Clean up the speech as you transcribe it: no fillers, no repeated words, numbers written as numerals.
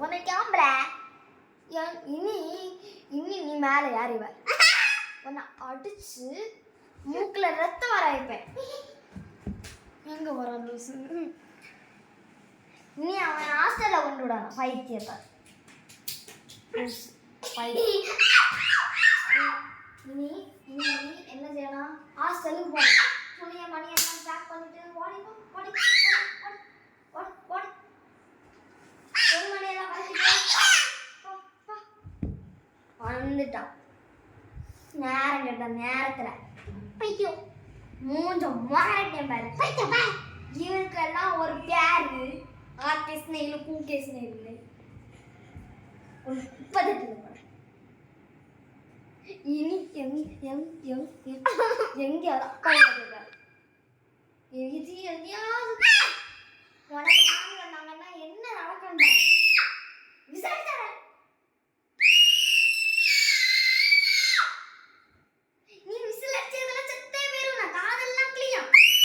உனக்கு ஆம்பளை இனி இனி நீ மேலே யாரிவ உன்னை அடிச்சு மூக்குல ரத்தம் வர வைப்பேன். எங்க வர லூசு. நீ அவன் ஹாஸ்டல்ல கொண்டு விடணும் பைத்தியத்தை. நீ என்ன செய்யணும்? ஹாஸ்டலுக்கு போகணும். துணியை மணியெல்லாம் பேக் பண்ணிட்டு ஓடி ஓடி ஓடி ஓடி ஒரு மணியெல்லாம் வந்துட்டான். நேரம் கேட்ட நேரத்துல பைத்தியம் மூஞ்சம் மாறட்டேன் பாரு. இவருக்கெல்லாம் ஒரு பேரு ஆர்கேஸ் நெயில் கூகேஸ் நெயில் இப்பதட்டு இனி எங்க அப்பா இது எங்கேயாவது உனக்கு நாங்கன்னா என்ன நடக்கணும்?